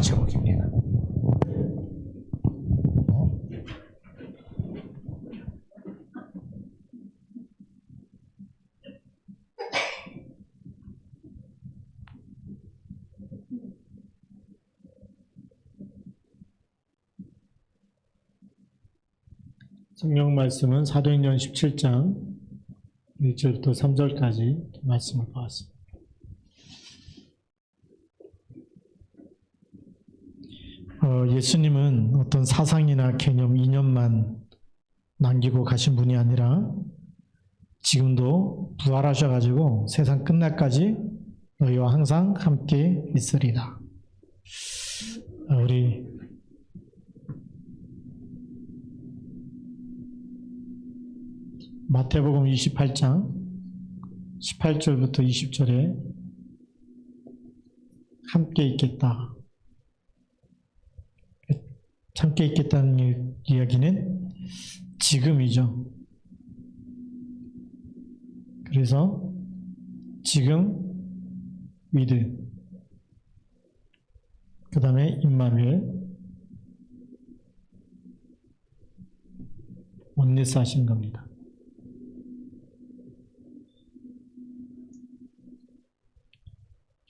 제목입니다. 성경 말씀은 사도행전 17장 1절부터 3절까지 말씀을 보았습니다. 예수님은 어떤 사상이나 개념, 이념만 남기고 가신 분이 아니라 지금도 부활하셔가지고 세상 끝날까지 너희와 항상 함께 있으리라. 우리 마태복음 28장 18절부터 20절에 함께 있겠다. 함께 있겠다는 이야기는 지금이죠. 그래서 지금 위드, 그 다음에 임마누엘, 원네스 하시는 겁니다.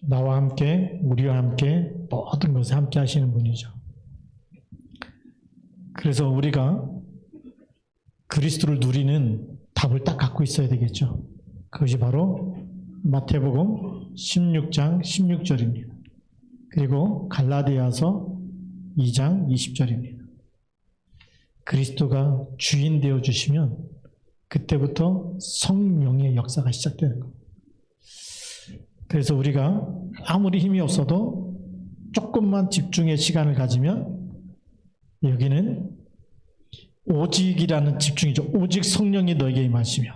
나와 함께, 우리와 함께 모든 것에 함께 하시는 분이죠. 그래서 우리가 그리스도를 누리는 답을 딱 갖고 있어야 되겠죠. 그것이 바로 마태복음 16장 16절입니다. 그리고 갈라디아서 2장 20절입니다. 그리스도가 주인 되어주시면 그때부터 성령의 역사가 시작되는 겁니다. 그래서 우리가 아무리 힘이 없어도 조금만 집중의 시간을 가지면 여기는 오직이라는 집중이죠. 오직 성령이 너에게 임하시면.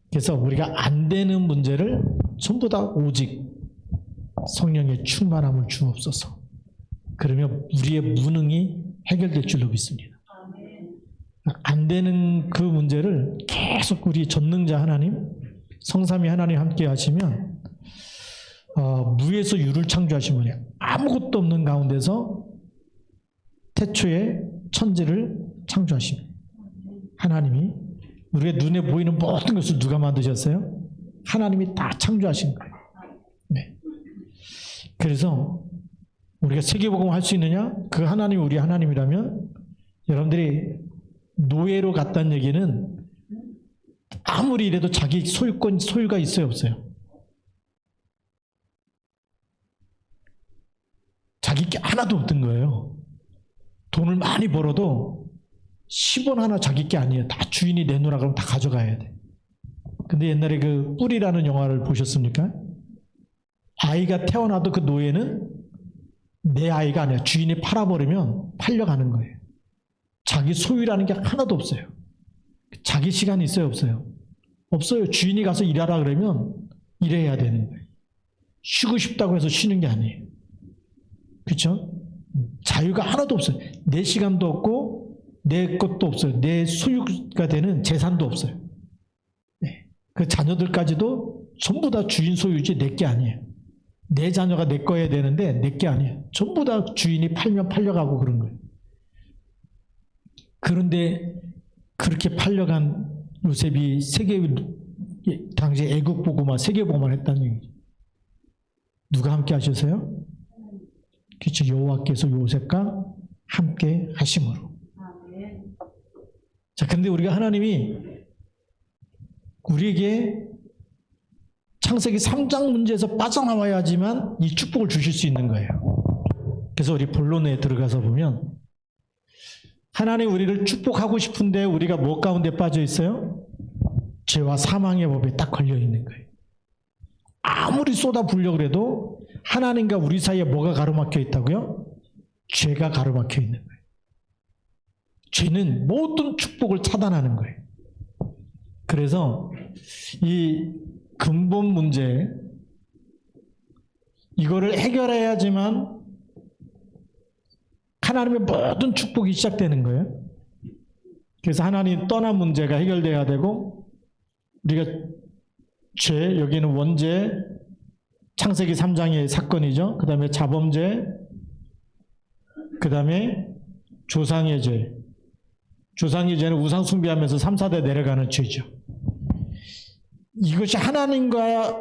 그래서 우리가 안 되는 문제를 전부 다 오직 성령의 충만함을 주옵소서. 그러면 우리의 무능이 해결될 줄로 믿습니다. 안 되는 그 문제를 계속 우리 전능자 하나님, 성삼위 하나님 함께 하시면 무에서 유를 창조하신 분이에요. 아무것도 없는 가운데서 태초에 천지를 창조하신 하나님이, 우리의 눈에 보이는 모든 것을 누가 만드셨어요? 하나님이 다 창조하신 거예요. 네. 그래서 우리가 세계복음을 할 수 있느냐? 그 하나님이 우리 하나님이라면 여러분들이 노예로 갔다는 얘기는 아무리 이래도 자기 소유가 있어요, 없어요? 자기 게 하나도 없던 거예요. 돈을 많이 벌어도 10원 하나 자기 게 아니에요. 다 주인이 내놓으라 그러면 다 가져가야 돼. 근데 옛날에 그 뿔이라는 영화를 보셨습니까? 아이가 태어나도 그 노예는 내 아이가 아니야. 주인이 팔아버리면 팔려가는 거예요. 자기 소유라는 게 하나도 없어요. 자기 시간이 있어요, 없어요? 없어요. 주인이 가서 일하라 그러면 일해야 되는 거예요. 쉬고 싶다고 해서 쉬는 게 아니에요. 그렇죠? 자유가 하나도 없어요. 내 시간도 없고 내 것도 없어요. 내 소유가 되는 재산도 없어요. 네. 그 자녀들까지도 전부 다 주인 소유지 내 게 아니에요. 내 자녀가 내 거여야 되는데 내 게 아니에요. 전부 다 주인이 팔면 팔려가고 그런 거예요. 그런데 그렇게 팔려간 요셉이 당시에 애국 보고만, 세계 보고만 했다는 얘기죠. 누가 함께 하셨어요? 그렇죠. 여호와께서 요셉과 함께 하심으로. 자, 근데 우리가 하나님이 우리에게 창세기 3장 문제에서 빠져나와야지만 이 축복을 주실 수 있는 거예요. 그래서 우리 본론에 들어가서 보면 하나님 우리를 축복하고 싶은데 우리가 무엇 가운데 빠져 있어요? 죄와 사망의 법에 딱 걸려 있는 거예요. 아무리 쏟아 부으려고 해도 하나님과 우리 사이에 뭐가 가로막혀 있다고요? 죄가 가로막혀 있는 거예요. 죄는 모든 축복을 차단하는 거예요. 그래서 이 근본 문제, 이거를 해결해야지만 하나님의 모든 축복이 시작되는 거예요. 그래서 하나님 떠난 문제가 해결돼야 되고, 우리가 죄, 여기는 원죄, 창세기 3장의 사건이죠. 그 다음에 자범죄, 그 다음에 조상의 죄. 조상의 죄는 우상 숭배하면서 3, 4대 내려가는 죄죠. 이것이 하나님과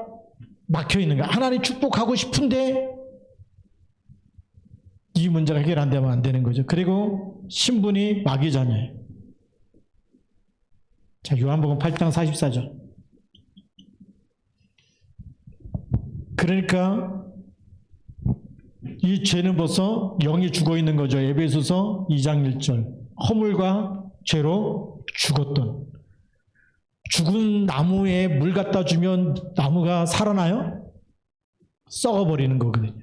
막혀 있는 거야. 하나님 축복하고 싶은데 이 문제가 해결 안 되면 안 되는 거죠. 그리고 신분이 마귀 자녀예요. 자, 요한복음 8장 44절. 그러니까 이 죄는 벌써 영이 죽어 있는 거죠. 에베소서 2장 1절. 허물과 죄로 죽었던. 죽은 나무에 물 갖다 주면 나무가 살아나요? 썩어버리는 거거든요.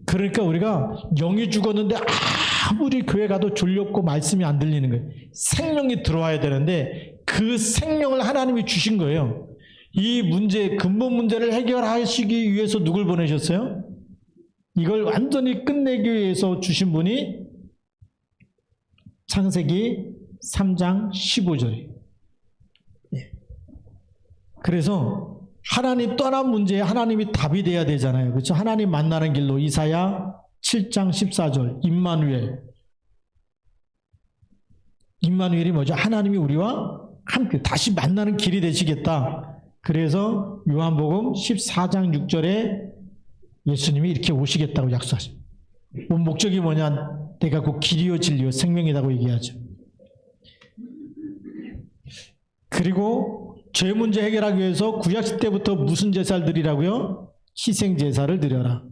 그러니까 우리가 영이 죽었는데 아무리 교회 가도 졸렸고 말씀이 안 들리는 거예요. 생명이 들어와야 되는데 그 생명을 하나님이 주신 거예요. 이 문제, 근본 문제를 해결하시기 위해서 누굴 보내셨어요? 이걸 완전히 끝내기 위해서 주신 분이 창세기 3장 15절이에요. 그래서 하나님 떠난 문제에 하나님이 답이 돼야 되잖아요. 그렇죠? 하나님 만나는 길로 이사야 7장 14절 임마누엘. 임마누엘이 뭐죠? 하나님이 우리와 함께 다시 만나는 길이 되시겠다. 그래서 요한복음 14장 6절에 예수님이 이렇게 오시겠다고 약속하십니다. 목적이 뭐냐? 내가 곧 길이요 진리요 생명이라고 얘기하죠. 그리고 죄 문제 해결하기 위해서 구약시 때부터 무슨 제사를 드리라고요? 희생 제사를 드려라.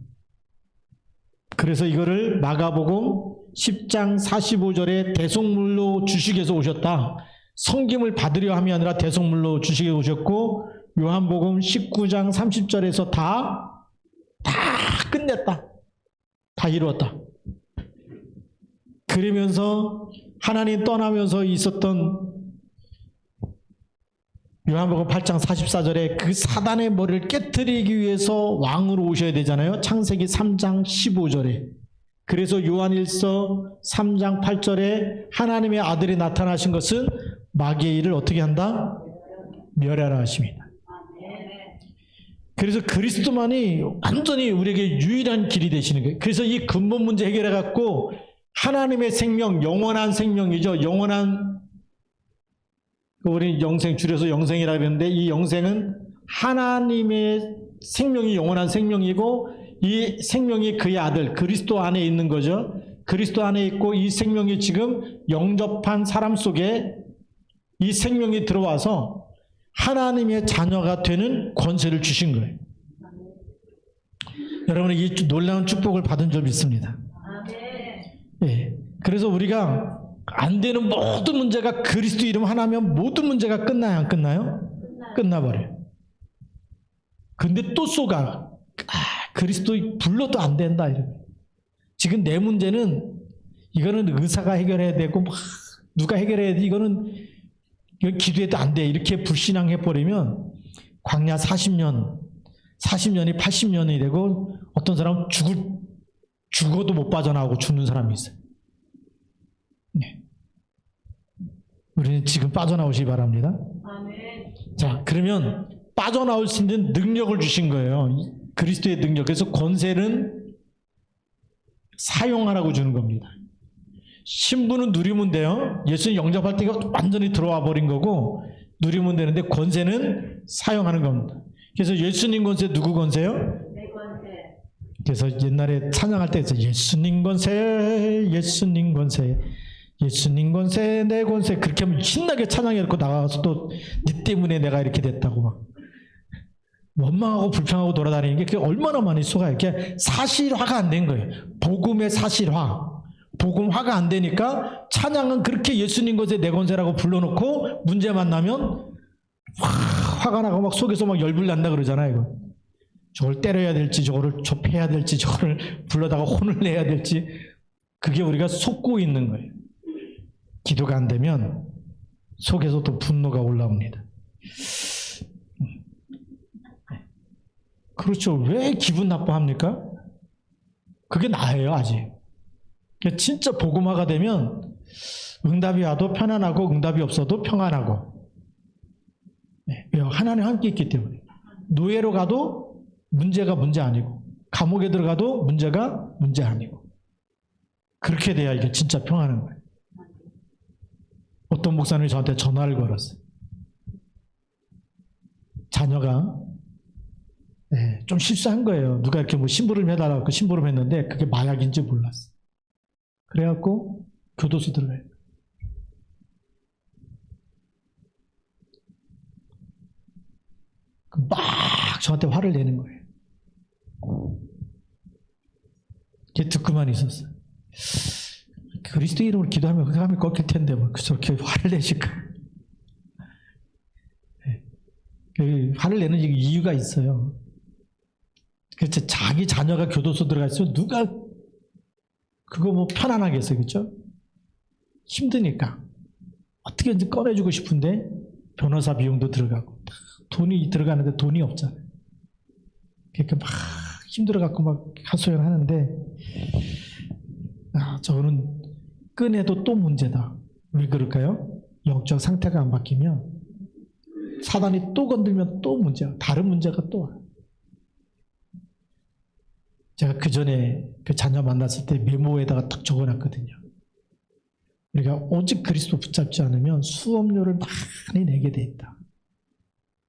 그래서 이거를 마가복음 10장 45절에 대속물로 주식에서 오셨다. 성김을 받으려 함이 아니라 대속물로 주식에 오셨고, 요한복음 19장 30절에서 다 끝냈다. 다 이루었다. 그러면서 하나님 떠나면서 있었던 요한복음 8장 44절에 그 사단의 머리를 깨트리기 위해서 왕으로 오셔야 되잖아요. 창세기 3장 15절에. 그래서 요한일서 3장 8절에 하나님의 아들이 나타나신 것은 마귀의 일을 어떻게 한다? 멸하라 하십니다. 그래서 그리스도만이 완전히 우리에게 유일한 길이 되시는 거예요. 그래서 이 근본 문제 해결해 갖고 하나님의 생명, 영원한 생명이죠. 영원한, 우리 영생 줄여서 영생이라고 그러는데 이 영생은 하나님의 생명이 영원한 생명이고 이 생명이 그의 아들 그리스도 안에 있는 거죠. 그리스도 안에 있고 이 생명이 지금 영접한 사람 속에 이 생명이 들어와서 하나님의 자녀가 되는 권세를 주신 거예요. 여러분, 이 놀라운 축복을 받은 줄 믿습니다. 예. 그래서 우리가 안 되는 모든 문제가 그리스도 이름 하나면 모든 문제가 끝나요, 안 끝나요? 끝나버려요. 근데 또 속아. 그리스도 불러도 안 된다. 이러면. 지금 내 문제는 이거는 의사가 해결해야 되고 누가 해결해야 돼. 이거는 기도해도 안 돼. 이렇게 불신앙해버리면 광야 40년이 80년이 되고 어떤 사람은 죽어도 못 빠져나오고 죽는 사람이 있어요. 네. 우리는 지금 빠져나오시기 바랍니다. 아멘. 자, 그러면 빠져나올 수 있는 능력을 주신 거예요. 그리스도의 능력. 그래서 권세는 사용하라고 주는 겁니다. 신분은 누리면 돼요. 예수님 영접할 때가 완전히 들어와 버린 거고 누리면 되는데 권세는 사용하는 겁니다. 그래서 예수님 권세 누구 권세요? 내 권세. 그래서 옛날에 찬양할 때 예수님 권세, 예수님 권세, 예수님 권세, 내 권세 그렇게 하면 신나게 찬양해놓고 나가서 또 네 때문에 내가 이렇게 됐다고 막 원망하고 불평하고 돌아다니는 게 그게 얼마나 많이 속아요. 그게 사실화가 안 된 거예요. 복음의 사실화. 복음화가 안 되니까 찬양은 그렇게 예수님 권세 내 권세라고 불러놓고 문제 만나면 화가 나고 막 속에서 막 열불 난다 그러잖아요. 이거. 저걸 때려야 될지 저거를 좁혀야 될지 저거를 불러다가 혼을 내야 될지 그게 우리가 속고 있는 거예요. 기도가 안 되면 속에서 또 분노가 올라옵니다. 그렇죠. 왜 기분 나빠합니까? 그게 나예요, 아직. 진짜 복음화가 되면 응답이 와도 편안하고 응답이 없어도 평안하고. 네, 하나님 함께 있기 때문에. 노예로 가도 문제가 문제 아니고 감옥에 들어가도 문제가 문제 아니고. 그렇게 돼야 이게 진짜 평안한 거예요. 어떤 목사님이 저한테 전화를 걸었어요. 자녀가 좀 실수한 거예요. 누가 이렇게 뭐 심부름 해달라고 심부름 했는데 그게 마약인지 몰랐어. 그래갖고 교도소 들어가요. 막 저한테 화를 내는 거예요. 걔 듣고만 있었어요. 그리스도 이름으로 기도하면 흑암이 꺾일 텐데 뭐 저렇게 화를 내실까? 그 화를 내는 이유가 있어요. 그렇죠. 자기 자녀가 교도소 들어가 있으면 누가 그거 뭐 편안하겠어요, 그렇죠? 힘드니까 어떻게 이제 꺼내주고 싶은데 변호사 비용도 들어가고 돈이 들어가는데 돈이 없잖아요. 그러니까 막 힘들어갖고 막 하소연 하는데 저거는 꺼내도 또 문제다. 왜 그럴까요? 영적 상태가 안 바뀌면 사단이 또 건들면 또 문제야. 다른 문제가 또 와요. 제가 그 전에 그 자녀 만났을 때 메모에다가 딱 적어놨거든요. 우리가 오직 그리스도 붙잡지 않으면 수업료를 많이 내게 돼 있다.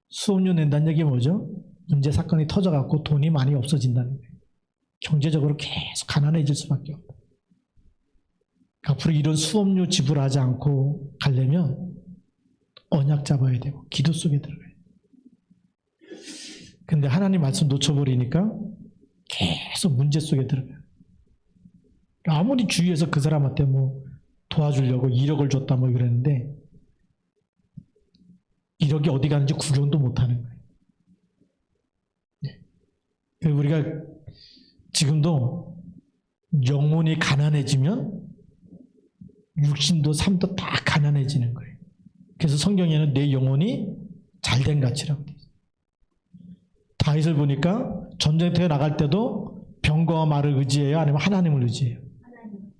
수업료 낸다는 얘기 뭐죠? 문제 사건이 터져갖고 돈이 많이 없어진다는 거예요. 경제적으로 계속 가난해질 수밖에 없다. 앞으로 이런 수업료 지불하지 않고 가려면 언약 잡아야 되고 기도 속에 들어가야 돼요. 근데 하나님 말씀 놓쳐버리니까 계속 문제 속에 들어가요. 아무리 주위에서 그 사람한테 뭐 도와주려고 1억을 줬다 뭐 그랬는데 1억이 어디 가는지 구경도 못하는 거예요. 우리가 지금도 영혼이 가난해지면 육신도 삶도 다 가난해지는 거예요. 그래서 성경에는 내 영혼이 잘된 가치라고 돼 있어요. 다윗을 보니까 전쟁터에 나갈 때도 병거와 말을 의지해요? 아니면 하나님을 의지해요?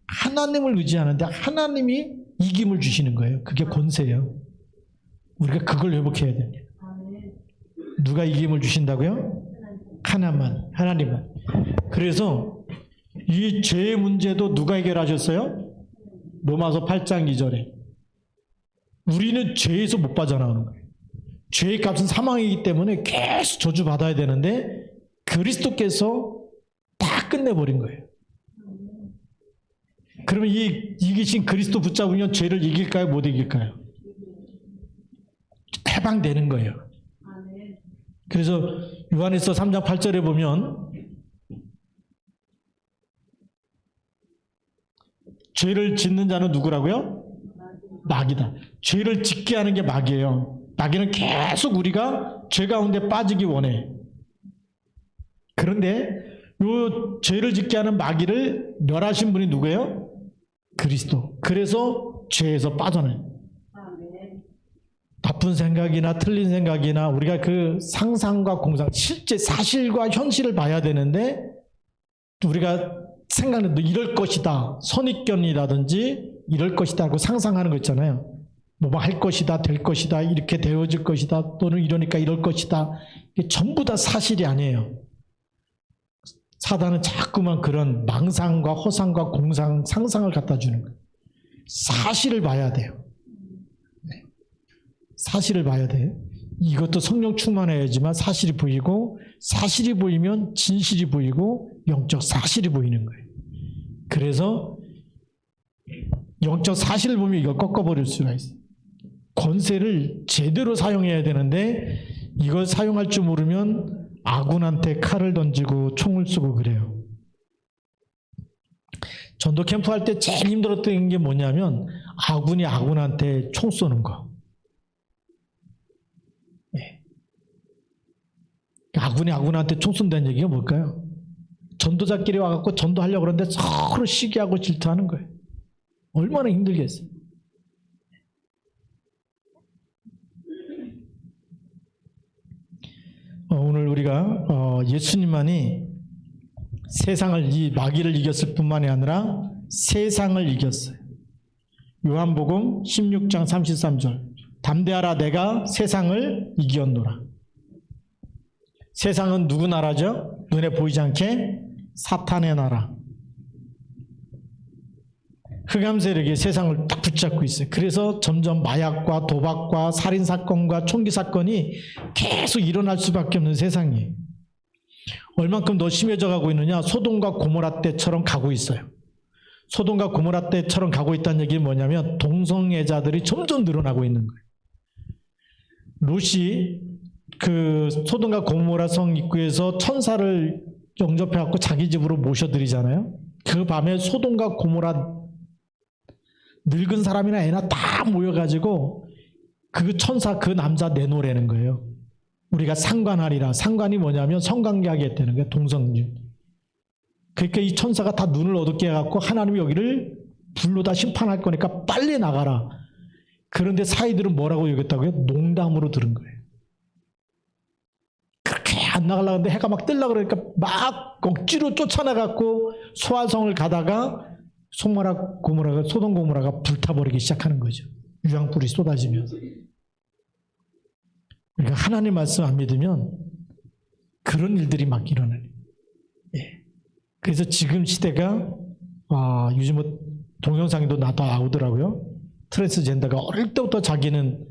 하나님을 의지하는데 하나님이 이김을 주시는 거예요. 그게 권세예요. 우리가 그걸 회복해야 됩니다. 누가 이김을 주신다고요? 하나님만. 그래서 이 죄의 문제도 누가 해결하셨어요? 로마서 8장 2절에 우리는 죄에서 못 빠져나오는 거예요. 죄의 값은 사망이기 때문에 계속 저주받아야 되는데 그리스도께서 다 끝내버린 거예요. 그러면 이기신 그리스도 붙잡으면 죄를 이길까요? 못 이길까요? 해방되는 거예요. 그래서 요한일서 3장 8절에 보면 죄를 짓는 자는 누구라고요? 마귀다. 죄를 짓게 하는 게 마귀예요. 마귀는 계속 우리가 죄 가운데 빠지기 원해. 그런데 이 죄를 짓게 하는 마귀를 멸하신 분이 누구예요? 그리스도. 그래서 죄에서 빠져나요. 나쁜 생각이나 틀린 생각이나 우리가 그 상상과 공상, 실제 사실과 현실을 봐야 되는데 우리가 생각은 이럴 것이다, 선입견이라든지 이럴 것이다 하고 상상하는 거 있잖아요. 뭐 할 것이다, 될 것이다, 이렇게 되어질 것이다, 또는 이러니까 이럴 것이다. 이게 전부 다 사실이 아니에요. 사단은 자꾸만 그런 망상과 허상과 공상, 상상을 갖다 주는 거예요. 사실을 봐야 돼요. 사실을 봐야 돼요. 이것도 성령 충만해야지만 사실이 보이고, 사실이 보이면 진실이 보이고 영적 사실이 보이는 거예요. 그래서 영적 사실을 보면 이걸 꺾어버릴 수가 있어요. 권세를 제대로 사용해야 되는데 이걸 사용할 줄 모르면 아군한테 칼을 던지고 총을 쏘고 그래요. 전도 캠프 할 때 제일 힘들었던 게 뭐냐면 아군이 아군한테 총 쏘는 거. 네. 아군이 아군한테 총 쏜다는 얘기가 뭘까요? 전도자끼리 와갖고 전도하려고 그러는데 서로 시기하고 질투하는 거예요. 얼마나 힘들겠어요. 오늘 우리가 예수님만이 세상을, 이 마귀를 이겼을 뿐만이 아니라 세상을 이겼어요. 요한복음 16장 33절 담대하라 내가 세상을 이겼노라. 세상은 누구 나라죠? 눈에 보이지 않게 사탄의 나라. 흑암 세력이 세상을 딱 붙잡고 있어요. 그래서 점점 마약과 도박과 살인사건과 총기사건이 계속 일어날 수밖에 없는 세상이에요. 얼만큼 더 심해져 가고 있느냐? 소돔과 고모라 때처럼 가고 있어요. 소돔과 고모라 때처럼 가고 있다는 얘기는 뭐냐면 동성애자들이 점점 늘어나고 있는 거예요. 롯이 그 소돔과 고모라 성 입구에서 천사를 영접해 갖고 자기 집으로 모셔드리잖아요. 그 밤에 소돔과 고모라 늙은 사람이나 애나 다 모여가지고 그 천사 그 남자 내놓으라는 거예요. 우리가 상관하리라. 상관이 뭐냐면 성관계하게 했다는 거예요. 동성애. 그러니까 이 천사가 다 눈을 어둡게 해갖고 하나님이 여기를 불로 다 심판할 거니까 빨리 나가라. 그런데 사이들은 뭐라고 여겼다고요? 농담으로 들은 거예요. 그렇게 안 나가려고 하는데 해가 막 뜨려고 그러니까 막 억지로 쫓아나갖고 소아성을 가다가 소돔 고모라가 불타버리기 시작하는 거죠. 유황불이 쏟아지면서. 그러니까 하나님 말씀 안 믿으면 그런 일들이 막 일어나요. 예. 그래서 지금 시대가 요즘 뭐 동영상에도 나오더라고요. 트랜스젠더가 어릴 때부터 자기는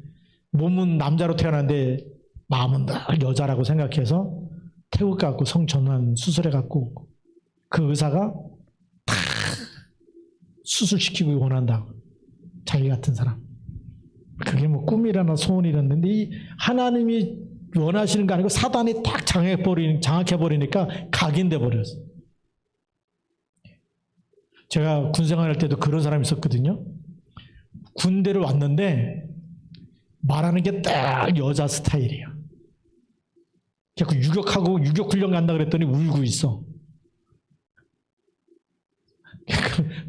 몸은 남자로 태어났는데 마음은 늘 여자라고 생각해서 태워갖고 성전환 수술해갖고 그 의사가 다 수술시키고 원한다고. 자기 같은 사람. 그게 뭐 꿈이라나 소원이랬는데 이 하나님이 원하시는 거 아니고 사단이 딱 장악해버리니까 각인돼 버렸어. 제가 군 생활할 때도 그런 사람이 있었거든요. 군대를 왔는데 말하는 게 딱 여자 스타일이야. 자꾸 유격 훈련 간다 그랬더니 울고 있어.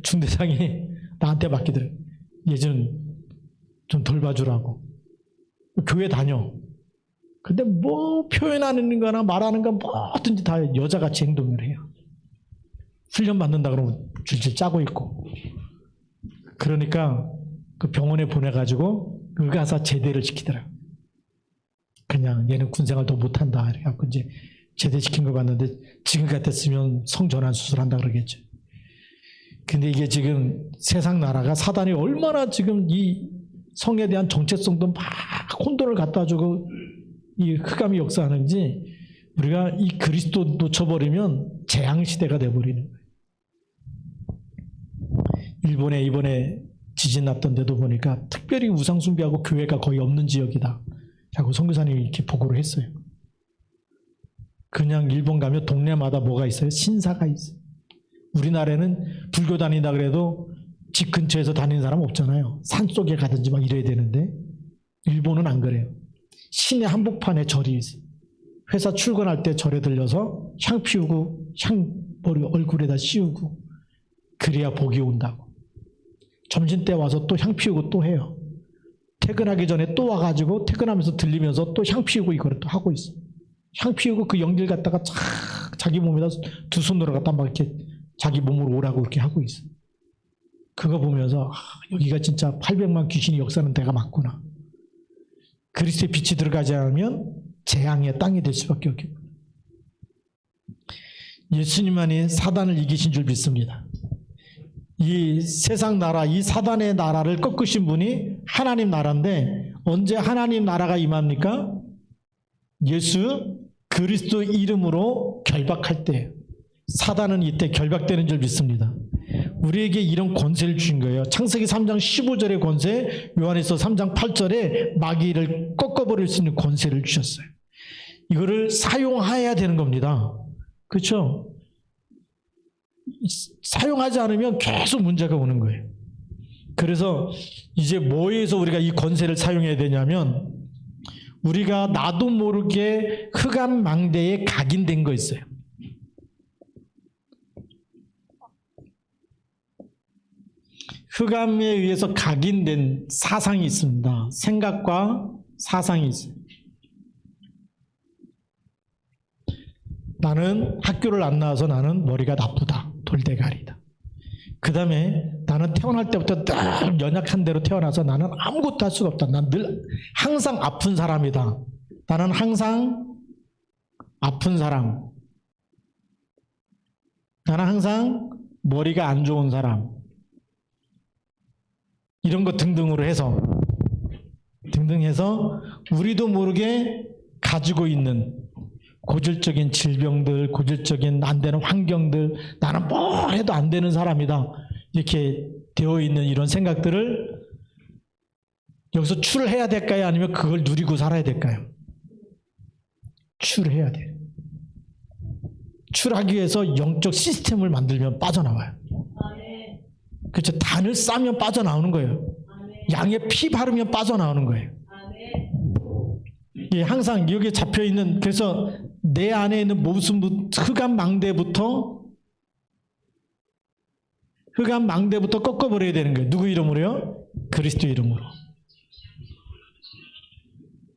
중대장이 나한테 맡기더래. 얘 좀 돌봐주라고. 교회 다녀. 근데 뭐 표현하는 거나 말하는 건 뭐든지 다 여자같이 행동을 해요. 훈련 받는다 그러면 줄줄 짜고 있고. 그러니까 그 병원에 보내가지고 의가사 제대를 시키더라. 그냥 얘는 군생활 더 못한다. 이래갖고 이제 제대시킨 거 봤는데 지금 같았으면 성전환 수술한다 그러겠죠. 근데 이게 지금 세상 나라가 사단이 얼마나 지금 이 성에 대한 정체성도 막 혼돈을 갖다 주고 이 흑암이 역사하는지 우리가 이 그리스도 놓쳐버리면 재앙시대가 돼버리는 거예요. 일본에 이번에 지진 났던 데도 보니까 특별히 우상숭배하고 교회가 거의 없는 지역이다 라고 선교사님이 이렇게 보고를 했어요. 그냥 일본 가면 동네마다 뭐가 있어요? 신사가 있어요. 우리나라에는 불교 다닌다 그래도 집 근처에서 다니는 사람 없잖아요. 산속에 가든지 막 이래야 되는데 일본은 안 그래요. 시내 한복판에 절이 있어요. 회사 출근할 때 절에 들려서 향 피우고 머리 얼굴에다 씌우고 그래야 복이 온다고. 점심때 와서 또 향 피우고 또 해요. 퇴근하기 전에 또 와가지고 퇴근하면서 들리면서 또 향 피우고 이거를 또 하고 있어. 향 피우고 그 연기를 갖다가 자기 몸에다 두 손으로 갖다 막 이렇게 자기 몸으로 오라고 이렇게 하고 있어. 그거 보면서 여기가 진짜 800만 귀신이 역사하는 데가 맞구나. 그리스도의 빛이 들어가지 않으면 재앙의 땅이 될 수밖에 없겠구나. 예수님만이 사단을 이기신 줄 믿습니다. 이 세상 나라, 이 사단의 나라를 꺾으신 분이 하나님 나라인데 언제 하나님 나라가 임합니까? 예수 그리스도 이름으로 결박할 때 사단은 이때 결박되는 줄 믿습니다. 우리에게 이런 권세를 주신 거예요. 창세기 3장 15절의 권세, 요한에서 3장 8절에 마귀를 꺾어버릴 수 있는 권세를 주셨어요. 이거를 사용해야 되는 겁니다. 그렇죠? 사용하지 않으면 계속 문제가 오는 거예요. 그래서 이제 뭐에서 우리가 이 권세를 사용해야 되냐면 우리가 나도 모르게 흑암 망대에 각인된 거 있어요. 흑암에 의해서 각인된 사상이 있습니다. 생각과 사상이 있어요. 나는 학교를 안 나와서 나는 머리가 나쁘다. 돌대가리다. 그 다음에 나는 태어날 때부터 딱 연약한 대로 태어나서 나는 아무것도 할 수가 없다. 난 늘 항상 아픈 사람이다. 나는 항상 아픈 사람. 나는 항상 머리가 안 좋은 사람. 이런 것 등등으로 해서 우리도 모르게 가지고 있는 고질적인 질병들, 고질적인 안 되는 환경들, 나는 뭘 해도 안 되는 사람이다, 이렇게 되어 있는 이런 생각들을 여기서 출해야 될까요? 아니면 그걸 누리고 살아야 될까요? 출해야 돼요. 출하기 위해서 영적 시스템을 만들면 빠져나와요. 그렇죠. 단을 싸면 빠져나오는 거예요. 양에 피 바르면 빠져나오는 거예요. 예, 항상 여기에 잡혀 있는, 그래서 내 안에 있는 모습, 흑암 망대부터 꺾어버려야 되는 거예요. 누구 이름으로요? 그리스도 이름으로.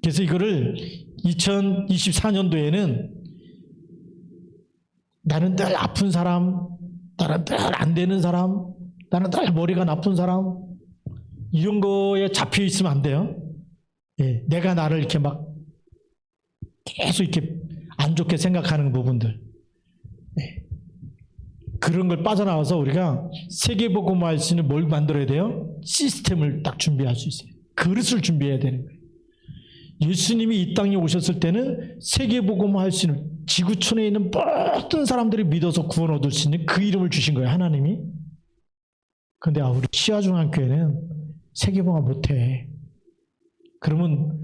그래서 이거를 2024년도에는 나는 늘 아픈 사람, 나는 늘 안 되는 사람, 나는 늘 머리가 나쁜 사람, 이런 거에 잡혀 있으면 안 돼요. 예, 내가 나를 이렇게 막 계속 이렇게 안 좋게 생각하는 부분들, 예, 그런 걸 빠져나와서 우리가 세계복음화 할 수 있는 뭘 만들어야 돼요? 시스템을 딱 준비할 수 있어요. 그릇을 준비해야 되는 거예요. 예수님이 이 땅에 오셨을 때는 세계복음화 할 수 있는, 지구촌에 있는 모든 사람들이 믿어서 구원 얻을 수 있는 그 이름을 주신 거예요, 하나님이. 그런데 우리 시아중앙교회는 세계복음화 못해. 그러면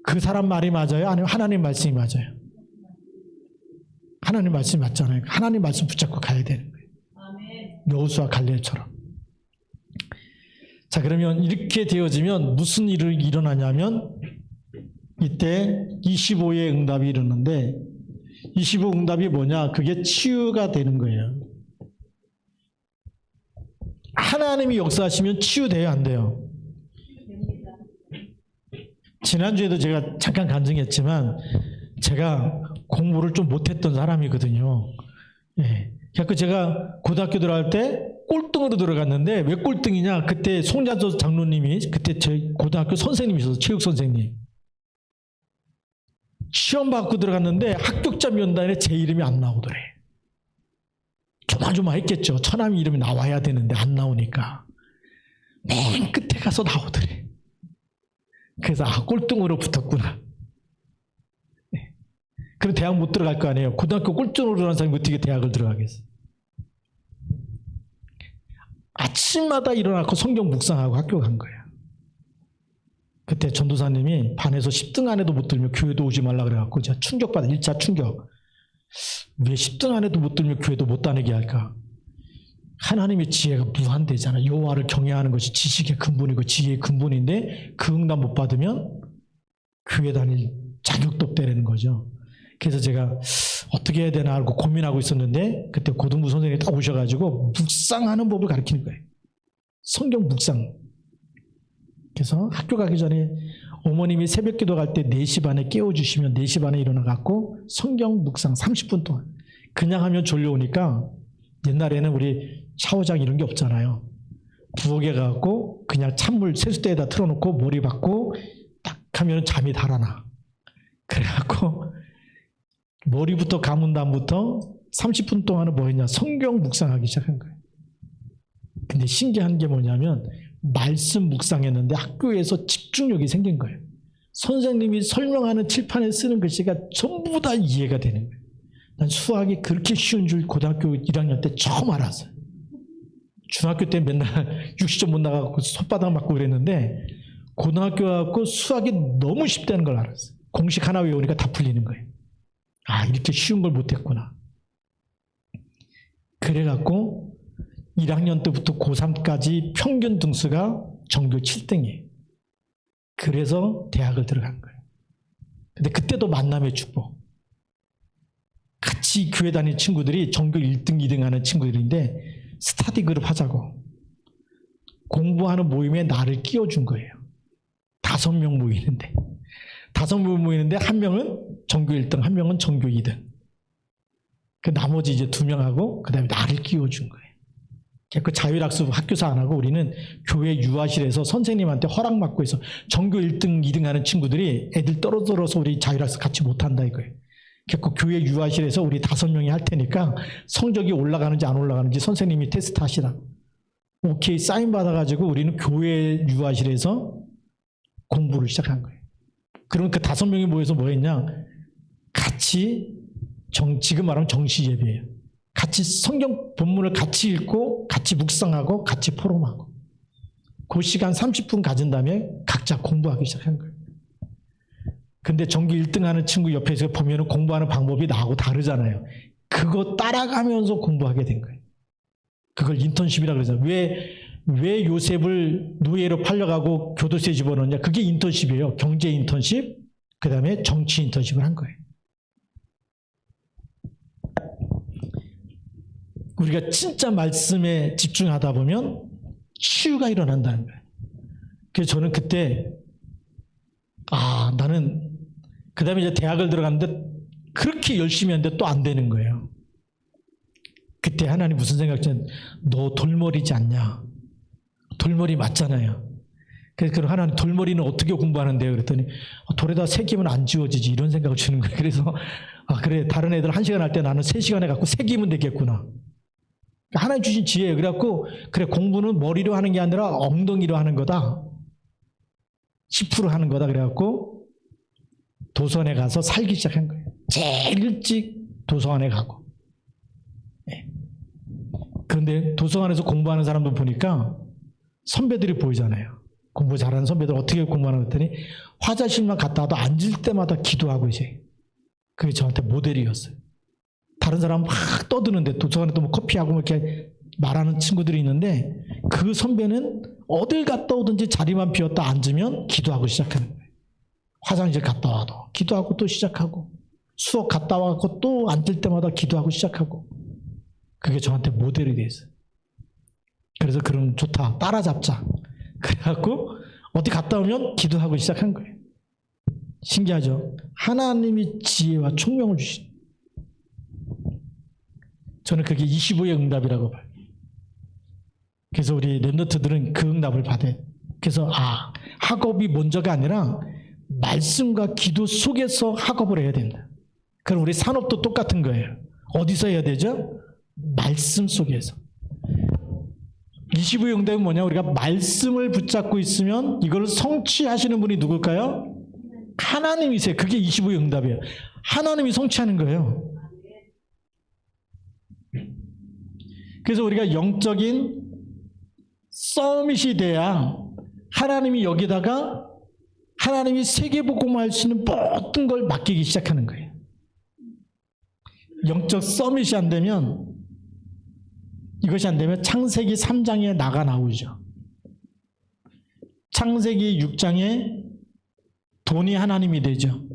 그 사람 말이 맞아요? 아니면 하나님 말씀이 맞아요? 하나님 말씀이 맞잖아요. 하나님 말씀 붙잡고 가야 되는 거예요. 여호수아 갈렙처럼. 자, 그러면 이렇게 되어지면 무슨 일이 일어나냐면 이때 25의 응답이 일어나는데, 25 응답이 뭐냐? 그게 치유가 되는 거예요. 하나님이 역사하시면 치유돼요, 안 돼요? 지난주에도 제가 잠깐 간증했지만 제가 공부를 좀 못했던 사람이거든요. 예. 그래서 제가 고등학교 들어갈 때 꼴등으로 들어갔는데, 왜 꼴등이냐? 그때 송자조 장로님이 그때 저희 고등학교 선생님이셔서, 체육 선생님. 시험 받고 들어갔는데 합격자 명단에 제 이름이 안 나오더래. 조마조마했겠죠. 처남이 이름이 나와야 되는데 안 나오니까 맨 끝에 가서 나오더래. 그래서 꼴등으로 붙었구나. 네. 그럼 대학 못 들어갈 거 아니에요. 고등학교 꼴등으로 들어간 사람이 어떻게 대학을 들어가겠어. 아침마다 일어나고 성경 묵상하고 학교 간 거예요. 그때 전도사님이 반에서 10등 안에도 못 들면 교회도 오지 말라 그래갖고 제가 충격받아, 1차 충격. 왜 10등 안에도 못 들면 교회도 못 다니게 할까? 하나님의 지혜가 무한대잖아. 여호와를 경외하는 것이 지식의 근본이고 지혜의 근본인데 그 응답 못 받으면 교회 다닐 자격도 없다는 거죠. 그래서 제가 어떻게 해야 되나 하고 고민하고 있었는데 그때 고등부 선생님이 딱 오셔가지고 묵상하는 법을 가르치는 거예요. 성경 묵상. 그래서 학교 가기 전에 어머님이 새벽 기도 갈 때 4시 반에 깨워주시면 4시 반에 일어나갖고 성경 묵상 30분 동안. 그냥 하면 졸려오니까 옛날에는 우리 샤워장 이런 게 없잖아요. 부엌에 가갖고 그냥 찬물 세수대에다 틀어놓고 머리 받고 딱 하면 잠이 달아나. 그래갖고 머리부터 감은 다음부터 30분 동안은 뭐 했냐? 성경 묵상하기 시작한 거예요. 근데 신기한 게 뭐냐면 말씀 묵상했는데 학교에서 집중력이 생긴 거예요. 선생님이 설명하는 칠판에 쓰는 글씨가 전부 다 이해가 되는 거예요. 난 수학이 그렇게 쉬운 줄 고등학교 1학년 때 처음 알았어요. 중학교 때 맨날 60점 못 나가고 손바닥 맞고 그랬는데 고등학교 가고 수학이 너무 쉽다는 걸 알았어요. 공식 하나 외우니까 다 풀리는 거예요. 이렇게 쉬운 걸 못했구나. 그래갖고 1학년 때부터 고3까지 평균 등수가 전교 7등이에요. 그래서 대학을 들어간 거예요. 근데 그때도 만남의 축복. 같이 교회 다니는 친구들이 전교 1등, 2등 하는 친구들인데 스터디 그룹 하자고. 공부하는 모임에 나를 끼워준 거예요. 5명 모이는데. 5명 모이는데 한 명은 전교 1등, 한 명은 전교 2등. 그 나머지 이제 2명하고 그 다음에 나를 끼워준 거예요. 그 자율학습 학교사 안 하고 우리는 교회 유아실에서 선생님한테 허락받고 해서 전교 1등, 2등 하는 친구들이 애들 떨어져서 우리 자율학습 같이 못한다 이거예요. 그 교회 유아실에서 우리 5명이 할 테니까 성적이 올라가는지 안 올라가는지 선생님이 테스트 하시라고. 오케이 사인 받아가지고 우리는 교회 유아실에서 공부를 시작한 거예요. 그럼 그 5명이 모여서 뭐 했냐? 같이 지금 말하면 정시 예배예요. 같이 성경 본문을 같이 읽고 같이 묵상하고 같이 포럼하고 그 시간 30분 가진 다음에 각자 공부하기 시작한 거예요. 근데 전교 1등 하는 친구 옆에서 보면 공부하는 방법이 나하고 다르잖아요. 그거 따라가면서 공부하게 된 거예요. 그걸 인턴십이라고 그러잖아요. 왜 요셉을 노예로 팔려가고 교도소에 집어넣냐? 그게 인턴십이에요. 경제 인턴십, 그 다음에 정치 인턴십을 한 거예요. 우리가 진짜 말씀에 집중하다 보면 치유가 일어난다는 거예요. 그래서 저는 그때 나는 그 다음에 이제 대학을 들어갔는데 그렇게 열심히 했는데 또 안 되는 거예요. 그때 하나님 무슨 생각했냐면 너 돌머리지 않냐? 돌머리 맞잖아요. 그래서 하나님 돌머리는 어떻게 공부하는데요? 그랬더니 돌에다 새기면 안 지워지지 이런 생각을 주는 거예요. 그래서 그래 다른 애들 1시간 할 때 나는 3시간 해갖고 새기면 되겠구나. 하나님 주신 지혜예요. 그래갖고 그래 공부는 머리로 하는 게 아니라 엉덩이로 하는 거다. 10% 하는 거다. 그래갖고 도서관에 가서 살기 시작한 거예요. 제일 일찍 도서관에 가고. 그런데 도서관에서 공부하는 사람들 보니까 선배들이 보이잖아요. 공부 잘하는 선배들 어떻게 공부하는 거 했더니 화장실만 갔다 와도 앉을 때마다 기도하고 이제 그게 저한테 모델이었어요. 다른 사람 막 떠드는데 도서관에 또 뭐 커피하고 뭐 이렇게 말하는 친구들이 있는데 그 선배는 어딜 갔다 오든지 자리만 비웠다 앉으면 기도하고 시작하는 거예요. 화장실 갔다 와도 기도하고 또 시작하고 수업 갔다 와서 또 앉을 때마다 기도하고 시작하고 그게 저한테 모델이 됐어요. 그래서 그럼 좋다. 따라잡자. 그래갖고 어디 갔다 오면 기도하고 시작한 거예요. 신기하죠? 하나님이 지혜와 총명을 주신. 저는 그게 25의 응답이라고 봐요. 그래서 우리 랩런트들은 그 응답을 받아요. 그래서 학업이 먼저가 아니라 말씀과 기도 속에서 학업을 해야 된다. 그럼 우리 산업도 똑같은 거예요. 어디서 해야 되죠? 말씀 속에서. 25의 응답은 뭐냐? 우리가 말씀을 붙잡고 있으면 이걸 성취하시는 분이 누굴까요? 하나님이세요. 그게 25의 응답이에요. 하나님이 성취하는 거예요. 그래서 우리가 영적인 서밋이 돼야 하나님이 여기다가 하나님이 세계복음을 할 수 있는 모든 걸 맡기기 시작하는 거예요. 영적 서밋이 안 되면 이것이 안 되면 창세기 3장에 나오죠. 창세기 6장에 돈이 하나님이 되죠.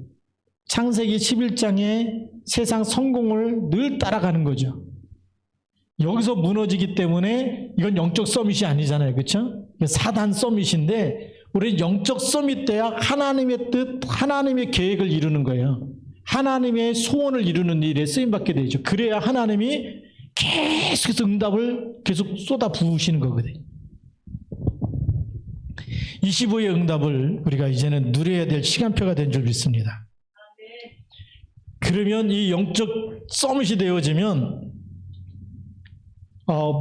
창세기 11장에 세상 성공을 늘 따라가는 거죠. 여기서 무너지기 때문에 이건 영적 서밋이 아니잖아요. 그렇죠? 사단 서밋인데 우리 영적 서밋 때야 하나님의 뜻, 하나님의 계획을 이루는 거예요. 하나님의 소원을 이루는 일에 쓰임받게 되죠. 그래야 하나님이 계속해서 응답을 계속 쏟아 부으시는 거거든요. 25의 응답을 우리가 이제는 누려야 될 시간표가 된 줄 믿습니다. 그러면 이 영적 서밋이 되어지면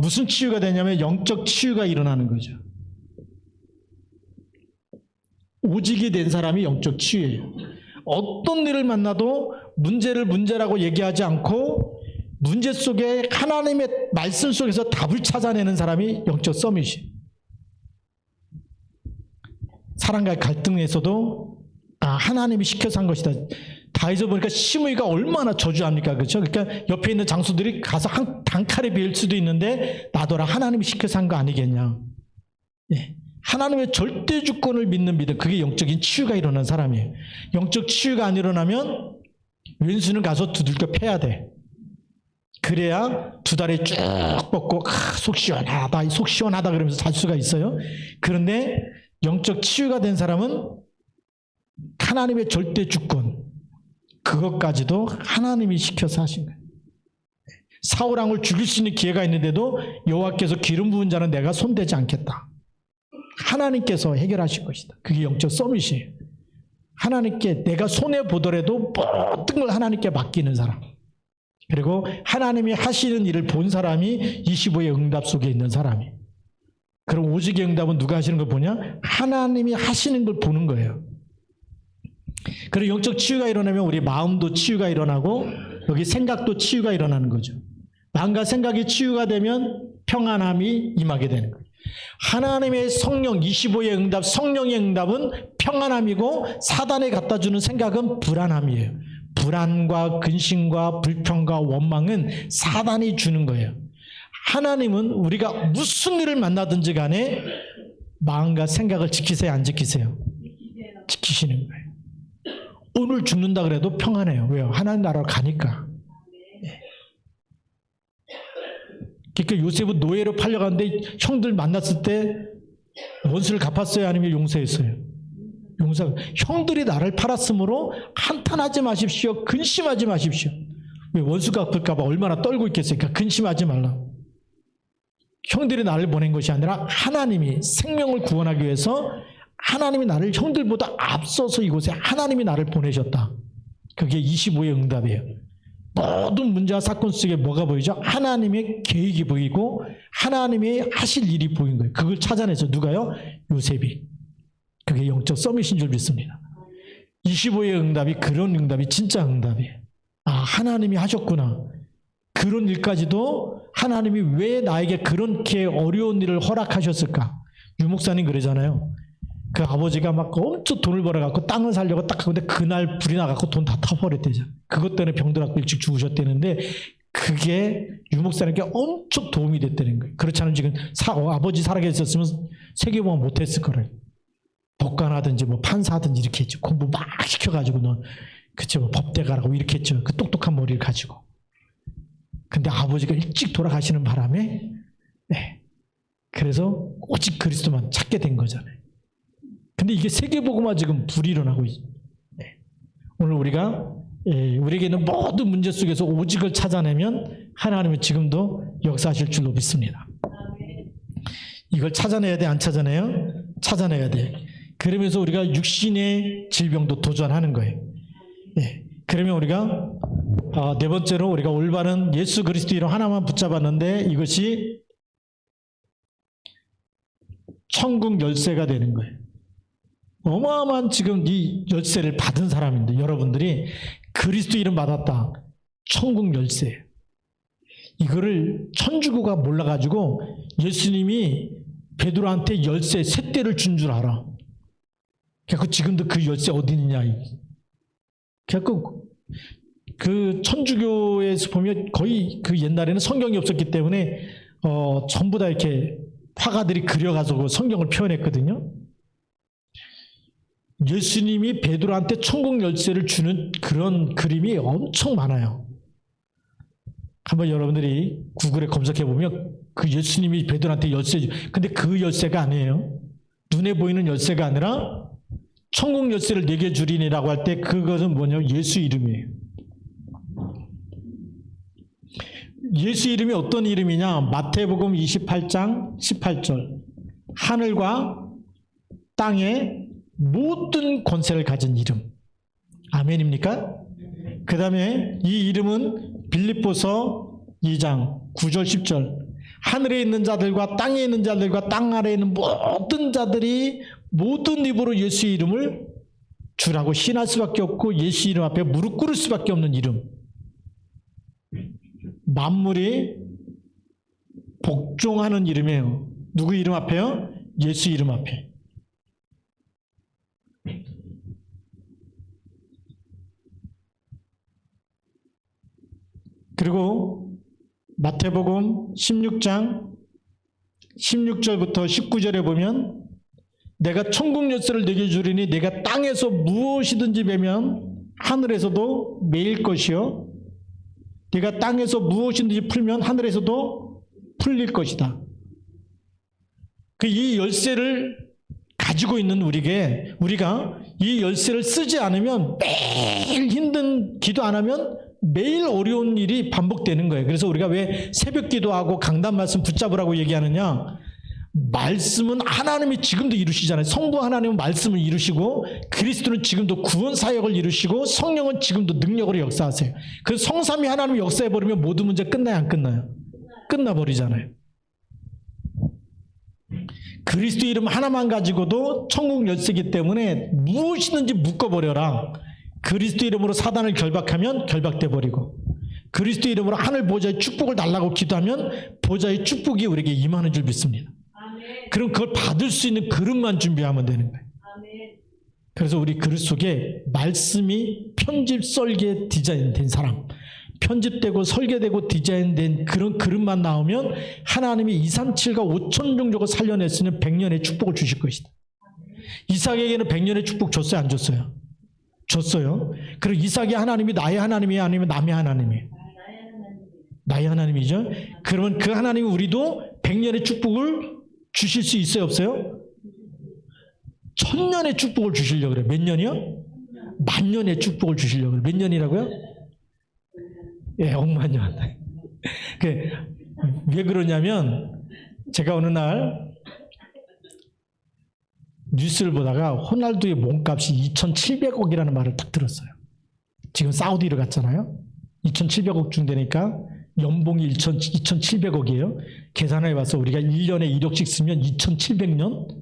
무슨 치유가 되냐면 영적 치유가 일어나는 거죠. 오직이 된 사람이 영적 치유예요. 어떤 일을 만나도 문제를 문제라고 얘기하지 않고 문제 속에 하나님의 말씀 속에서 답을 찾아내는 사람이 영적 서밋이에요. 사람과의 갈등에서도 하나님이 시켜서 한 것이다. 다윗을 보니까 시므이가 얼마나 저주합니까? 그렇죠? 그러니까 옆에 있는 장수들이 가서 한 단칼에 빌 수도 있는데 나더라 하나님이 시켜서 한 거 아니겠냐. 예. 하나님의 절대 주권을 믿는 믿음, 그게 영적인 치유가 일어난 사람이에요. 영적 치유가 안 일어나면 왼수는 가서 두들겨 패야 돼. 그래야 두 다리 쭉 뻗고 속 시원하다 그러면서 잘 수가 있어요. 그런데 영적 치유가 된 사람은 하나님의 절대 주권, 그것까지도 하나님이 시켜서 하신 거예요. 사울 왕을 죽일 수 있는 기회가 있는데도 여호와께서 기름 부은 자는 내가 손대지 않겠다. 하나님께서 해결하실 것이다. 그게 영적 서밋이에요. 하나님께 내가 손해보더라도 모든 걸 하나님께 맡기는 사람. 그리고 하나님이 하시는 일을 본 사람이 25의 응답 속에 있는 사람이에요. 그럼 오직의 응답은 누가 하시는 걸 보냐? 하나님이 하시는 걸 보는 거예요. 그리고 영적 치유가 일어나면 우리 마음도 치유가 일어나고 여기 생각도 치유가 일어나는 거죠. 마음과 생각이 치유가 되면 평안함이 임하게 되는 거예요. 하나님의 성령 25의 응답, 성령의 응답은 평안함이고 사단에 갖다 주는 생각은 불안함이에요. 불안과 근심과 불평과 원망은 사단이 주는 거예요. 하나님은 우리가 무슨 일을 만나든지 간에 마음과 생각을 지키세요, 안 지키세요? 지키시는 거예요. 오늘 죽는다 그래도 평안해요. 왜요? 하나님 나라로 가니까. 그러니까 요셉은 노예로 팔려갔는데 형들 만났을 때 원수를 갚았어요? 아니면 용서했어요? 용서. 형들이 나를 팔았으므로 한탄하지 마십시오. 근심하지 마십시오. 왜? 원수 갚을까 봐 얼마나 떨고 있겠어요. 그러니까 근심하지 말라. 형들이 나를 보낸 것이 아니라 하나님이 생명을 구원하기 위해서 하나님이 나를 형들보다 앞서서 이곳에 하나님이 나를 보내셨다. 그게 25의 응답이에요. 모든 문제와 사건 속에 뭐가 보이죠? 하나님의 계획이 보이고 하나님의 하실 일이 보인 거예요. 그걸 찾아내서 누가요? 요셉이. 그게 영적 서밋인 줄 믿습니다. 25의 응답이 그런 응답이 진짜 응답이에요. 아, 하나님이 하셨구나. 그런 일까지도 하나님이 왜 나에게 그렇게 어려운 일을 허락하셨을까? 유 목사님 그러잖아요. 그 아버지가 막 엄청 돈을 벌어갖고 땅을 살려고 딱 하는데 그날 불이 나갖고 돈 다 타버렸대죠. 그것 때문에 병들어갖고 일찍 죽으셨다는데 그게 유 목사님께 엄청 도움이 됐다는 거예요. 그렇지 않으면 지금 아버지 살아계셨으면 세계보험 못했을 거래요. 법관하든지 뭐 판사하든지 이렇게 했죠. 공부 막 시켜가지고 너 그쵸 뭐 법대 가라고 이렇게 했죠. 그 똑똑한 머리를 가지고. 근데 아버지가 일찍 돌아가시는 바람에 네. 그래서 오직 그리스도만 찾게 된 거잖아요. 근데 이게 세계복음화 지금 불이 일어나고 있어요. 네. 오늘 우리가 우리에게 있는 모든 문제 속에서 오직을 찾아내면 하나님은 지금도 역사하실 줄로 믿습니다. 이걸 찾아내야 돼, 안 찾아내요? 찾아내야 돼. 그러면서 우리가 육신의 질병도 도전하는 거예요. 네. 그러면 우리가 네 번째로 우리가 올바른 예수 그리스도 이름 하나만 붙잡았는데 이것이 천국 열쇠가 되는 거예요. 어마어마한 지금 이 열쇠를 받은 사람인데 여러분들이 그리스도 이름 받았다. 천국 열쇠. 이거를 천주교가 몰라가지고 예수님이 베드로한테 열쇠 3대를 준 줄 알아. 그래서 지금도 그 열쇠 어디 있냐. 그래서 그 천주교에서 보면 거의 그 옛날에는 성경이 없었기 때문에 전부 다 이렇게 화가들이 그려가지고 성경을 표현했거든요. 예수님이 베드로한테 천국 열쇠를 주는 그런 그림이 엄청 많아요. 한번 여러분들이 구글에 검색해 보면 그 예수님이 베드로한테 열쇠 근데 그 열쇠가 아니에요. 눈에 보이는 열쇠가 아니라 천국 열쇠를 내게 주리니라고 할 때 그것은 뭐냐면 예수 이름이에요. 예수 이름이 어떤 이름이냐? 마태복음 28장 18절 하늘과 땅의 모든 권세를 가진 이름. 아멘입니까? 그 다음에 이 이름은 빌립보서 2장 9절 10절 하늘에 있는 자들과 땅에 있는 자들과 땅 아래에 있는 모든 자들이 모든 입으로 예수 이름을 주라고 신할 수밖에 없고 예수 이름 앞에 무릎 꿇을 수밖에 없는 이름. 만물이 복종하는 이름이에요. 누구 이름 앞에요? 예수 이름 앞에. 그리고 마태복음 16장 16절부터 19절에 보면 내가 천국 열쇠를 내게 주리니 내가 땅에서 무엇이든지 매면 하늘에서도 매일 것이요 네가 땅에서 무엇이든지 풀면 하늘에서도 풀릴 것이다. 이 열쇠를 가지고 있는 우리가 이 열쇠를 쓰지 않으면 매일 힘든 기도 안 하면 매일 어려운 일이 반복되는 거예요. 그래서 우리가 왜 새벽 기도하고 강단 말씀 붙잡으라고 얘기하느냐? 말씀은 하나님이 지금도 이루시잖아요. 성부 하나님은 말씀을 이루시고 그리스도는 지금도 구원 사역을 이루시고 성령은 지금도 능력으로 역사하세요. 그래서 성삼위 하나님이 역사해버리면 모든 문제 끝나요, 안 끝나요? 끝나버리잖아요. 그리스도 이름 하나만 가지고도 천국 열쇠이기 때문에 무엇이든지 묶어버려라. 그리스도 이름으로 사단을 결박하면 결박돼 버리고, 그리스도 이름으로 하늘 보좌의 축복을 달라고 기도하면 보좌의 축복이 우리에게 임하는 줄 믿습니다. 그럼 그걸 받을 수 있는 그릇만 준비하면 되는 거예요. 그래서 우리 그릇 속에 말씀이 편집, 설계, 디자인된 사람, 편집되고 설계되고 디자인된 그런 그릇만 나오면 하나님이 2, 3, 7과 5천 종족을 살려낼 수 있는 100년의 축복을 주실 것이다. 이삭에게는 100년의 축복 줬어요, 안 줬어요? 줬어요. 그리고 이삭이 하나님이 나의 하나님이에요, 아니면 남의 하나님이에요? 나의 하나님이죠. 그러면 그 하나님이 우리도 100년의 축복을 주실 수 있어요, 없어요? 1000년의 축복을 주시려고 그래요. 몇 년이요? 만년의 축복을 주시려고 그래요. 몇 년이라고요? 예, 억만년. 왜 그러냐면 제가 어느 날 뉴스를 보다가 호날두의 몸값이 2,700억이라는 말을 딱 들었어요. 지금 사우디로 갔잖아요. 2,700억 준다니까 연봉이 2,700억이에요. 계산해봐서 우리가 1년에 1억씩 쓰면 2,700년?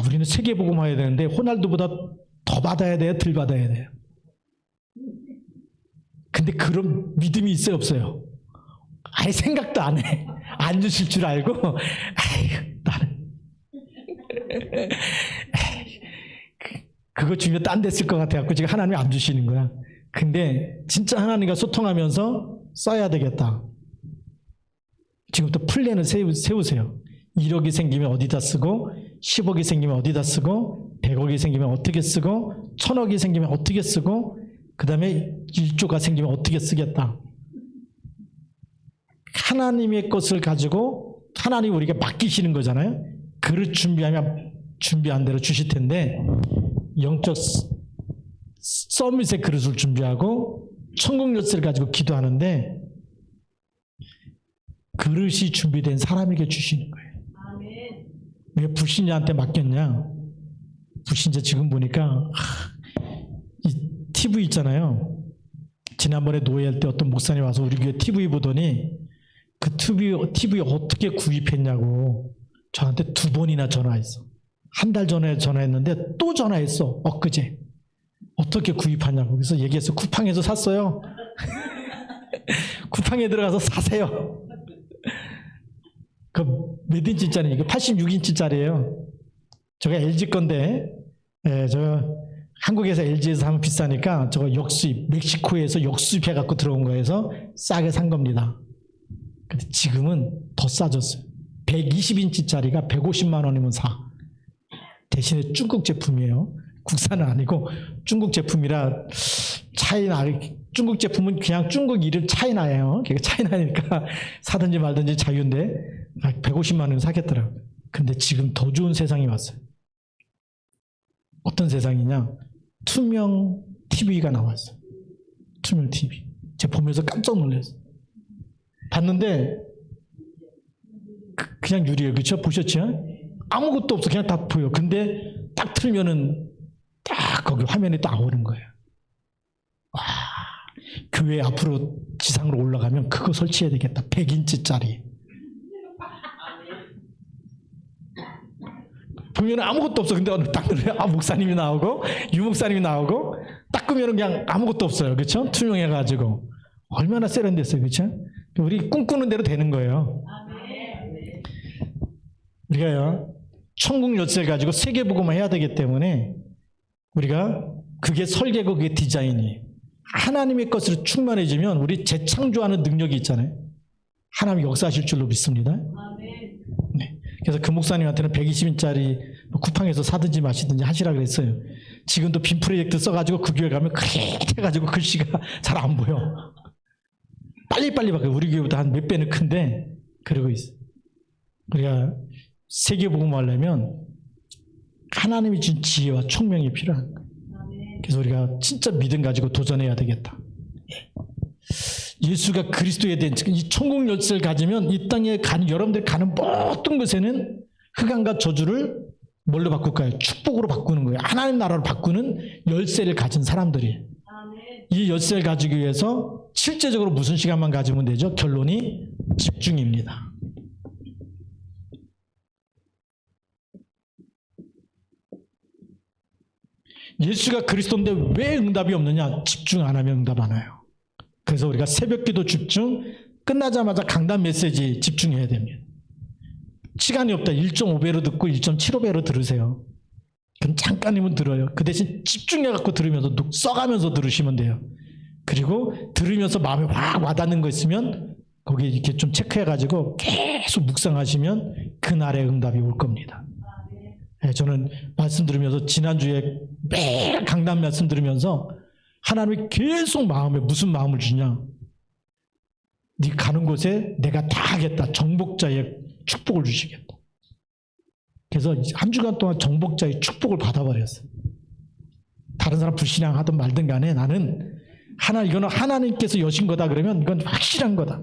우리는 세계복음화해야 되는데 호날두보다 더 받아야 돼요? 덜 받아야 돼요? 근데 그런 믿음이 있어요, 없어요? 아예 생각도 안 해. 안 주실 줄 알고 나는 그거 주면 딴 데 쓸 것 같아갖고 지금 하나님이 안 주시는 거야. 근데 진짜 하나님과 소통하면서 써야 되겠다. 지금부터 플랜을 세우세요. 1억이 생기면 어디다 쓰고, 10억이 생기면 어디다 쓰고, 100억이 생기면 어떻게 쓰고, 1000억이 생기면 어떻게 쓰고, 그 다음에 1조가 생기면 어떻게 쓰겠다. 하나님의 것을 가지고 하나님이 우리가 맡기시는 거잖아요. 그릇 준비하면 준비한 대로 주실 텐데, 영적 서밋의 그릇을 준비하고 천국 열쇠를 가지고 기도하는데 그릇이 준비된 사람에게 주시는 거예요. 왜 불신자한테 맡겼냐? 불신자 지금 보니까 이 TV 있잖아요. 지난번에 노예할 때 어떤 목사님 와서 우리 교회 TV 보더니 그 TV 어떻게 구입했냐고 저한테 2번이나 전화했어. 한 달 전에 전화했는데 또 전화했어. 엊그제. 어떻게 구입하냐고. 그래서 얘기해서 쿠팡에서 샀어요. 쿠팡에 들어가서 사세요. 그 몇 인치짜리? 이거 86인치짜리예요. 저거 LG 건데, 저 한국에서 LG에서 사면 비싸니까 저거 역수입, 멕시코에서 역수입해갖고 들어온 거에서 싸게 산 겁니다. 근데 지금은 더 싸졌어요. 120인치짜리가 150만 원이면 사. 대신에 중국 제품이에요. 국산은 아니고 중국 제품이라 차이나, 중국 제품은 그냥 중국 이름 차이나예요. 차이나니까 사든지 말든지 자유인데 150만 원 사겠더라고요. 근데 지금 더 좋은 세상이 왔어요. 어떤 세상이냐? 투명 TV가 나왔어요. 투명 TV. 제가 보면서 깜짝 놀랐어요. 봤는데 그냥 유리예요. 그렇죠? 보셨죠? 아무것도 없어. 그냥 다 보여. 근데 딱 틀면은 딱 거기 화면에 딱 나오는 거예요. 와, 교회 앞으로 지상으로 올라가면 그거 설치해야 되겠다. 100인치짜리. 보면 아무것도 없어. 근데 어느 딱 들어요. 목사님이 나오고 유목사님이 나오고 딱 끄면 그냥 아무것도 없어요. 그렇죠? 투명해가지고 얼마나 세련됐어요. 그렇죠? 우리 꿈꾸는 대로 되는 거예요. 우리가요 천국 열쇠를 가지고 세계복음화 해야 되기 때문에 우리가 그게 설계고 그게 디자인이에요. 하나님의 것으로 충만해지면 우리 재창조하는 능력이 있잖아요. 하나님 역사하실 줄로 믿습니다. 네. 그래서 그 목사님한테는 120인짜리 쿠팡에서 사든지 마시든지 하시라 그랬어요. 지금도 빔 프로젝트 써가지고 그 교회 가면 그래 해가지고 글씨가 잘 안 보여. 빨리빨리 바뀌어요. 우리 교회보다 한 몇 배는 큰데 그러고 있어요. 우리가 세계복음화 하려면 하나님이 준 지혜와 총명이 필요한 거예요. 그래서 우리가 진짜 믿음 가지고 도전해야 되겠다. 예수가 그리스도에 대한 이 천국 열쇠를 가지면 이 땅에 가는 여러분들 가는 모든 것에는 흑암과 저주를 뭘로 바꿀까요? 축복으로 바꾸는 거예요. 하나님 나라로 바꾸는 열쇠를 가진 사람들이에요. 이 열쇠를 가지기 위해서 실제적으로 무슨 시간만 가지면 되죠? 결론이 집중입니다. 예수가 그리스도인데 왜 응답이 없느냐? 집중 안 하면 응답 안 와요. 그래서 우리가 새벽기도 집중, 끝나자마자 강단 메시지 집중해야 됩니다. 시간이 없다. 1.5배로 듣고 1.75배로 들으세요. 그럼 잠깐이면 들어요. 그 대신 집중해갖고 들으면서 써가면서 들으시면 돼요. 그리고 들으면서 마음에 확 와닿는 거 있으면 거기 이렇게 좀 체크해가지고 계속 묵상하시면 그날의 응답이 올 겁니다. 네, 저는 말씀 들으면서 지난주에 매일 강단 말씀 들으면서 하나님이 계속 마음에 무슨 마음을 주냐? 네 가는 곳에 내가 다 하겠다. 정복자의 축복을 주시겠다. 그래서 한 주간 동안 정복자의 축복을 받아버렸어요. 다른 사람 불신앙 하든 말든 간에 나는 이거는 하나님께서 여신 거다 그러면 이건 확실한 거다.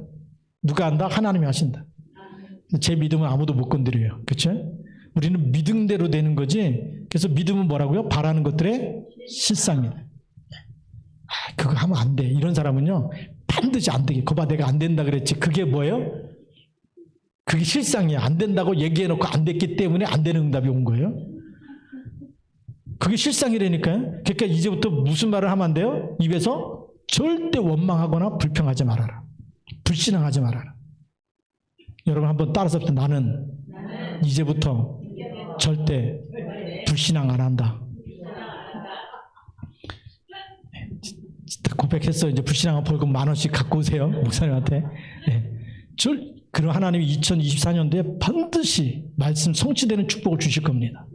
누가 한다? 하나님이 하신다. 제 믿음은 아무도 못 건드려요. 그렇죠? 우리는 믿음대로 되는 거지. 그래서 믿음은 뭐라고요? 바라는 것들의 실상이다. 그거 하면 안 돼. 이런 사람은요 반드시 안 되게. 거봐 내가 안 된다 그랬지. 그게 뭐예요? 그게 실상이야. 안 된다고 얘기해놓고 안 됐기 때문에 안 되는 응답이 온 거예요. 그게 실상이라니까요. 그러니까 이제부터 무슨 말을 하면 안 돼요? 입에서 절대 원망하거나 불평하지 말아라. 불신앙하지 말아라. 여러분 한번 따라서 나는 이제부터 절대 불신앙 안 한다. 고백했어. 이제 불신앙한 벌금 10,000원씩 갖고 오세요. 목사님한테. 네. 그럼 하나님이 2024년도에 반드시 말씀 성취되는 축복을 주실 겁니다.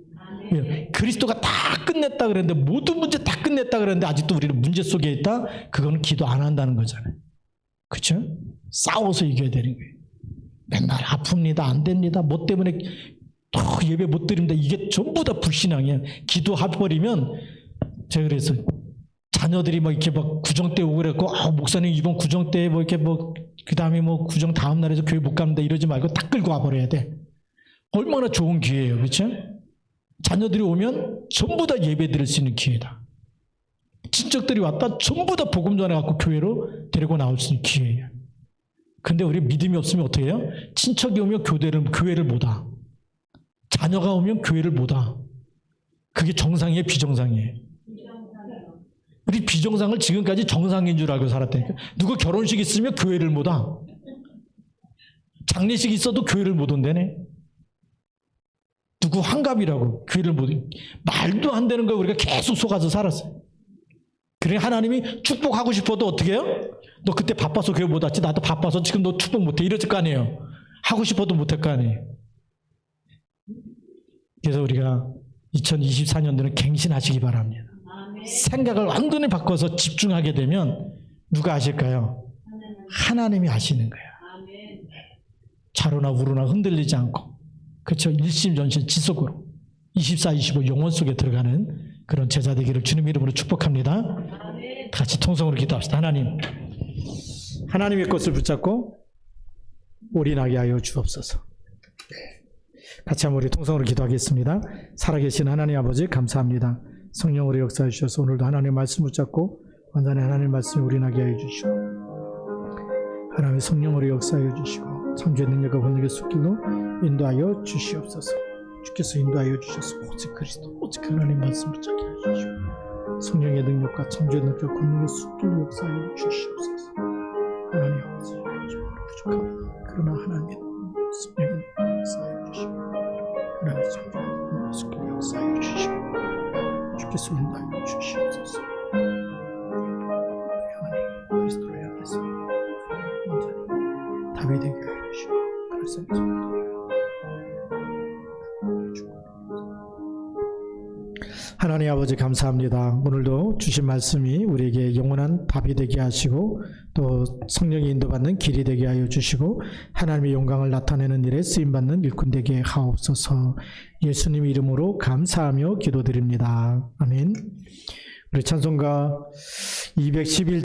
그리스도가 다 끝냈다 그랬는데 모든 문제 다 끝냈다 그랬는데 아직도 우리는 문제 속에 있다? 그거는 기도 안 한다는 거잖아요. 그렇죠? 싸워서 이겨야 되는 거예요. 맨날 아픕니다. 안 됩니다. 뭐 때문에 예배 못 드립니다. 이게 전부 다 불신앙이에요. 기도해버리면 제가 그래서 자녀들이 막 이렇게 막 구정 때 오고 그랬고 목사님 이번 구정 때 뭐 이렇게 뭐 그 다음에 뭐 구정 다음 날에서 교회 못 갑니다. 이러지 말고 딱 끌고 와버려야 돼. 얼마나 좋은 기회예요. 그렇죠? 자녀들이 오면 전부 다 예배 드릴 수 있는 기회다. 친척들이 왔다 전부 다 복음 전해갖고 교회로 데리고 나올 수 있는 기회예요. 근데 우리 믿음이 없으면 어떻게 해요? 친척이 오면 교회를 못 와. 자녀가 오면 교회를 못 와. 그게 정상이에요? 비정상이에요? 우리 비정상을 지금까지 정상인 줄 알고 살았다니까. 누구 결혼식 있으면 교회를 못 와. 장례식 있어도 교회를 못 온다네. 누구 환갑이라고 교회를 못 와. 말도 안 되는 거 우리가 계속 속아서 살았어요. 그래 하나님이 축복하고 싶어도 어떻게 해요? 너 그때 바빠서 교회 못 왔지. 나도 바빠서 지금 너 축복 못해. 이랬을 거 아니에요. 하고 싶어도 못할 거 아니에요. 그래서 우리가 2024년도는 갱신하시기 바랍니다. 생각을 완전히 바꿔서 집중하게 되면 누가 아실까요? 하나님이 아시는 거예요. 좌로나 우로나 흔들리지 않고 그렇죠? 일심전심 지속으로 24, 25 영혼 속에 들어가는 그런 제자 되기를 주님 이름으로 축복합니다. 같이 통성으로 기도합시다. 하나님의 것을 붙잡고 올인하게 하여 주옵소서. 같이 한번 우리 통성으로 기도하겠습니다. 살아계신 하나님 아버지 감사합니다. 성령으로 역사해 주셔서 오늘도 하나님의 말씀 붙잡고 완전히 하나님의 말씀에 올인하게 하여 주시고 하나님의 성령으로 역사해 주시고 창조의 능력과 권력의 숲길로 인도하여 주시옵소서. 주께서 인도하여 주셔서 오직 그리스도 오직 하나님 말씀 붙잡게 하여 주시고 성령의 능력과 창조의 능력과 권력의 숲길로 역사하여 주시옵소서. 하나님 아버지 정말 부족합니다. 그러나 하나님의 성령의 능력과 역사하여 주시고 하나님의 창조의 능력과 숲길로 역사하여 주시고 주께서 인도하여 주시옵소서. 하나님 그리스도를 향해서 온전히 답이 되게 하여 주시고 그럴 수 있습니다. 하나님 아버지 감사합니다. 오늘도 주신 말씀이 우리에게 영원한 답이 되게 하시고 또 성령이 인도받는 길이 되게 하여 주시고 하나님의 영광을 나타내는 일에 쓰임받는 일꾼 되게 하옵소서. 예수님 이름으로 감사하며 기도드립니다. 아멘. 우리 찬송가 211